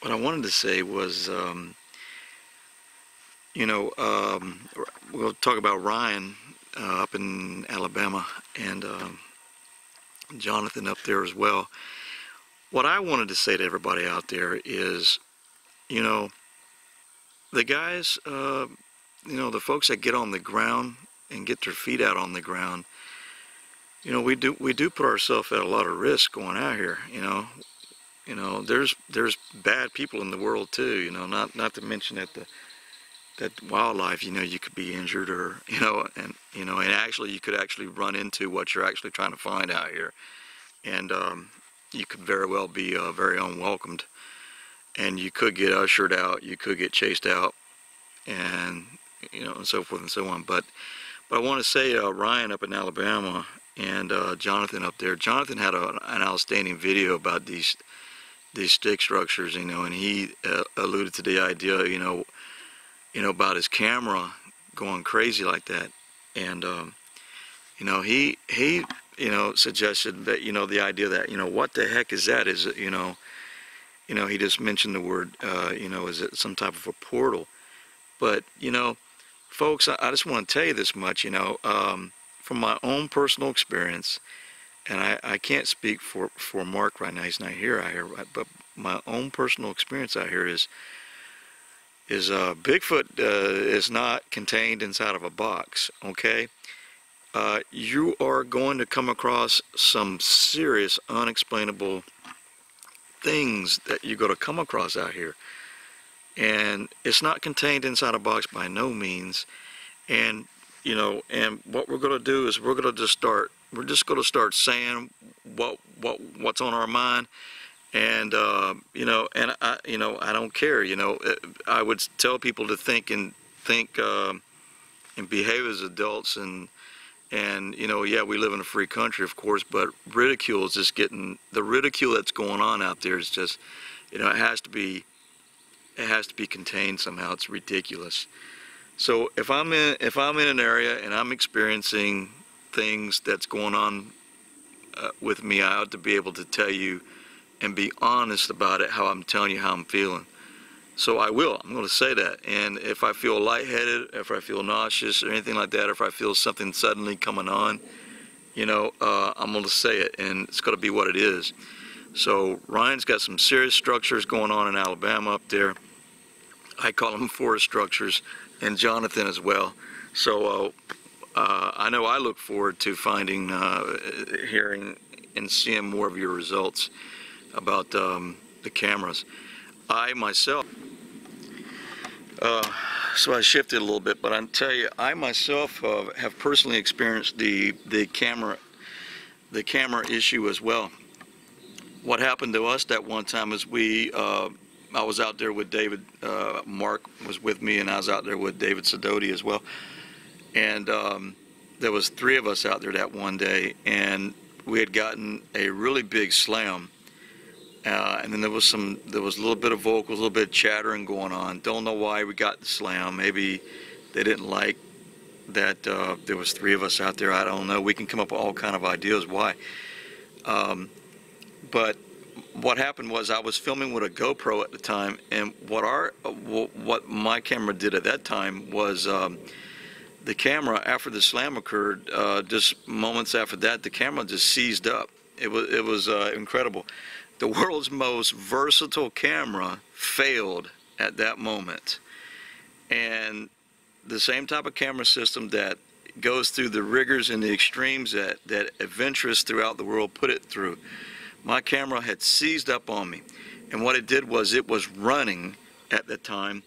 what I wanted to say was, we'll talk about Ryan up in Alabama and Jonathan up there as well. What I wanted to say to everybody out there is, the guys, the folks that get on the ground and get their feet out on the ground, we do put ourselves at a lot of risk going out here. There's bad people in the world too. Not to mention that wildlife. You could be injured, or and actually you could actually run into what you're actually trying to find out here, and you could very well be very unwelcomed, and you could get ushered out, you could get chased out, and and so forth and so on. But I want to say Ryan up in Alabama and Jonathan up there. Jonathan had an outstanding video about these stick structures, and he alluded to the idea, about his camera going crazy like that, and he suggested that the idea that what the heck is that? Is it he just mentioned the word is it some type of a portal? But folks, I just want to tell you this much, from my own personal experience, and I can't speak for Mark right now, he's not here out here, but my own personal experience out here is Bigfoot is not contained inside of a box, okay? You are going to come across some serious unexplainable things that you're going to come across out here. And it's not contained inside a box by no means. And, and what we're going to do is we're just going to start saying what's on our mind. And I don't care. I would tell people to think and behave as adults, and yeah, we live in a free country, of course, but ridicule is just getting, the ridicule that's going on out there is just, it has to be contained somehow. It's ridiculous. So if I'm in an area and I'm experiencing things that's going on with me, I ought to be able to tell you and be honest about it, how I'm telling you how I'm feeling. So I will. I'm going to say that. And if I feel lightheaded, if I feel nauseous or anything like that, or if I feel something suddenly coming on, I'm going to say it, and it's going to be what it is. So Ryan's got some serious structures going on in Alabama up there. I call them forest structures, and Jonathan as well. So I know I look forward to finding, hearing, and seeing more of your results about the cameras. I myself, so I shifted a little bit, but I'll tell you, I myself have personally experienced the camera issue as well. What happened to us that one time is I was out there with David, Mark was with me, and I was out there with David Sidoti as well, and there was 3 of us out there that one day, and we had gotten a really big slam. And then there was a little bit of vocals, a little bit of chattering going on. Don't know why we got the slam. Maybe they didn't like that there was 3 of us out there. I don't know. We can come up with all kind of ideas why. But what happened was I was filming with a GoPro at the time, and what my camera did at that time was the camera, after the slam occurred, just moments after that, the camera just seized up. It was incredible. The world's most versatile camera failed at that moment. And the same type of camera system that goes through the rigors and the extremes that adventurous throughout the world put it through, my camera had seized up on me. And what it did was it was running at the time,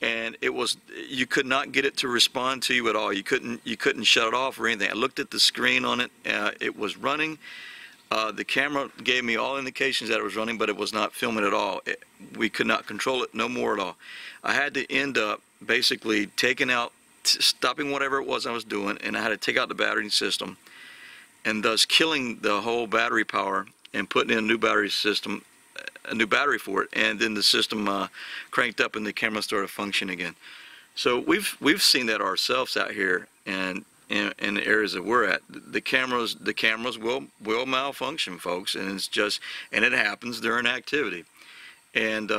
and you could not get it to respond to you at all. You couldn't shut it off or anything. I looked at the screen on it, it was running. The camera gave me all indications that it was running, but it was not filming at all. We could not control it, no more at all. I had to end up basically stopping whatever it was I was doing, and I had to take out the battery system, and thus killing the whole battery power and putting in a new battery system, a new battery for it, and then the system cranked up and the camera started functioning again. So we've seen that ourselves out here, and in the areas that we're at, the cameras will malfunction, folks, and it happens during activity. And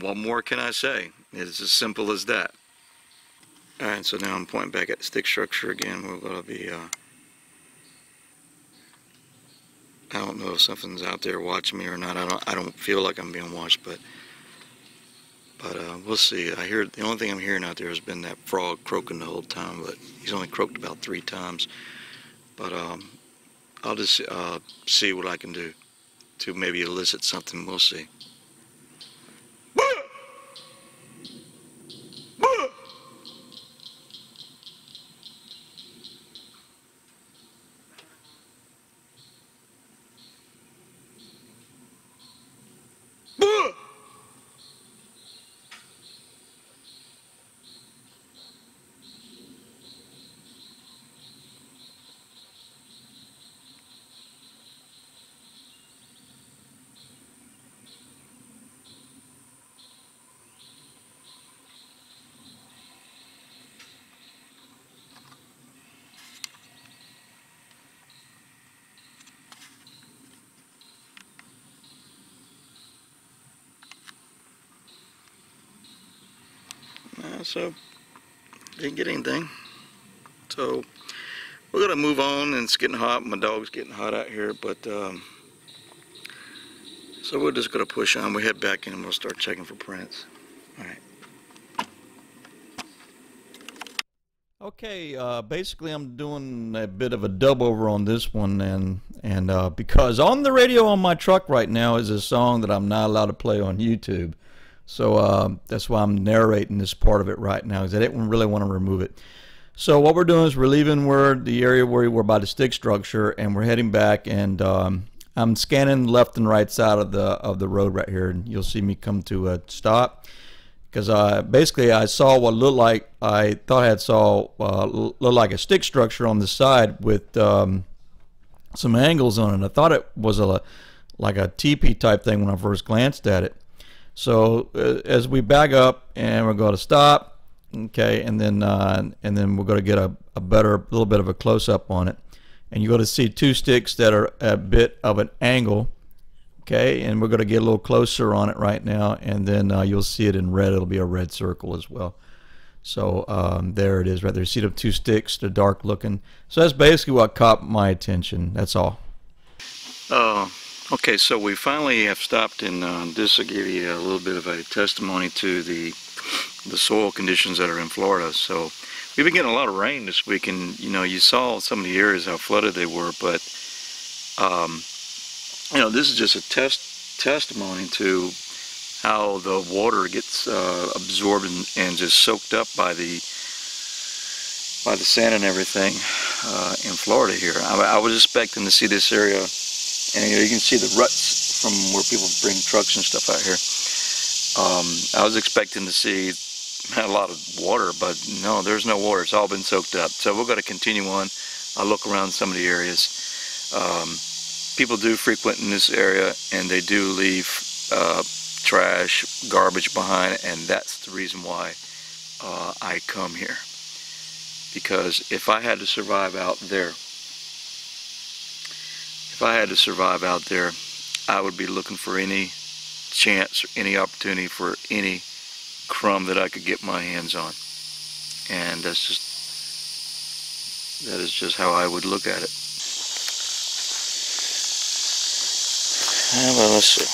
what more can I say? It's as simple as that. Alright, so now I'm pointing back at the stick structure again. We're going to be, I don't know if something's out there watching me or not. I don't feel like I'm being watched, but we'll see. I hear the only thing I'm hearing out there has been that frog croaking the whole time, but he's only croaked about 3 times. But I'll just see what I can do to maybe elicit something. We'll see. So didn't get anything. So we're gonna move on, and it's getting hot. My dog's getting hot out here, but so we're just gonna push on. We head back in and we'll start checking for prints. All right. Okay, basically I'm doing a bit of a dub over on this one, and because on the radio on my truck right now is a song that I'm not allowed to play on YouTube. So that's why I'm narrating this part of it right now, because I didn't really want to remove it. So what we're doing is we're leaving the area where we're by the stick structure, and we're heading back, and I'm scanning left and right side of the road right here, and you'll see me come to a stop, because basically I saw what looked like, I thought I saw looked like a stick structure on the side with some angles on it. I thought it was like a teepee type thing when I first glanced at it. So as we back up, and we're going to stop, okay, and then we're going to get a little bit of a close-up on it, and you're going to see 2 sticks that are a bit of an angle, okay, and we're going to get a little closer on it right now, and then you'll see it in red. It'll be a red circle as well. So there it is right there. You see the 2 sticks, they're dark looking. So that's basically what caught my attention. That's all. Okay, so we finally have stopped, and this will give you a little bit of a testimony to the soil conditions that are in Florida. So we've been getting a lot of rain this week, and you saw some of the areas how flooded they were, but this is just a testimony to how the water gets absorbed and just soaked up by the sand and everything in Florida here. I was expecting to see this area. And you can see the ruts from where people bring trucks and stuff out here. I was expecting to see a lot of water, but no, there's no water. It's all been soaked up. So we're going to continue on. I'll look around some of the areas. People do frequent in this area, and they do leave trash, garbage behind, and that's the reason why I come here. Because if I had to survive out there, I would be looking for any chance or any opportunity for any crumb that I could get my hands on. And that is just how I would look at it. Well, let's see.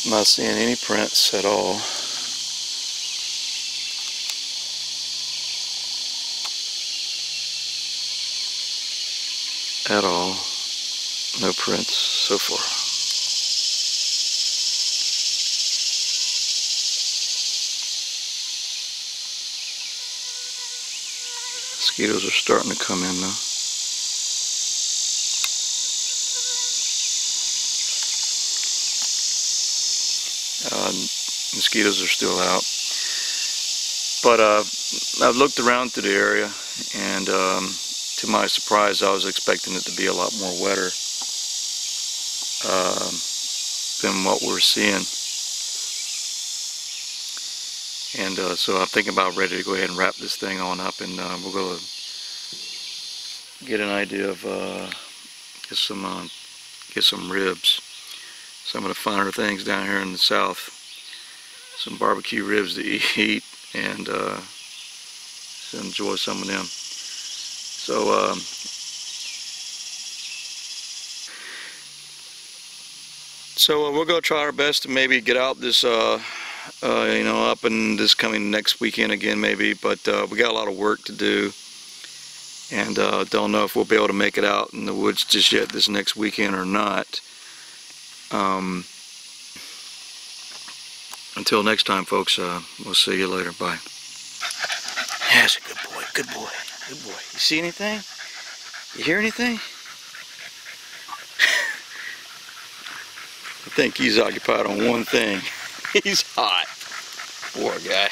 I'm not seeing any prints at all. No prints so far. Mosquitoes are starting to come in though. Mosquitoes are still out, but I've looked around through the area, and to my surprise I was expecting it to be a lot more wetter than what we're seeing. And so I'm thinking about ready to go ahead and wrap this thing on up, and we'll go get an idea of get some ribs, some of the finer things down here in the south, some barbecue ribs to eat, and enjoy some of them. So we're going to try our best to maybe get out this up in this coming next weekend again maybe, but we got a lot of work to do, and don't know if we'll be able to make it out in the woods just yet this next weekend or not. Until next time, folks, we'll see you later. Bye. That's a good boy, good boy, good boy. You see anything? You hear anything? I think he's occupied on one thing. He's hot. Poor guy.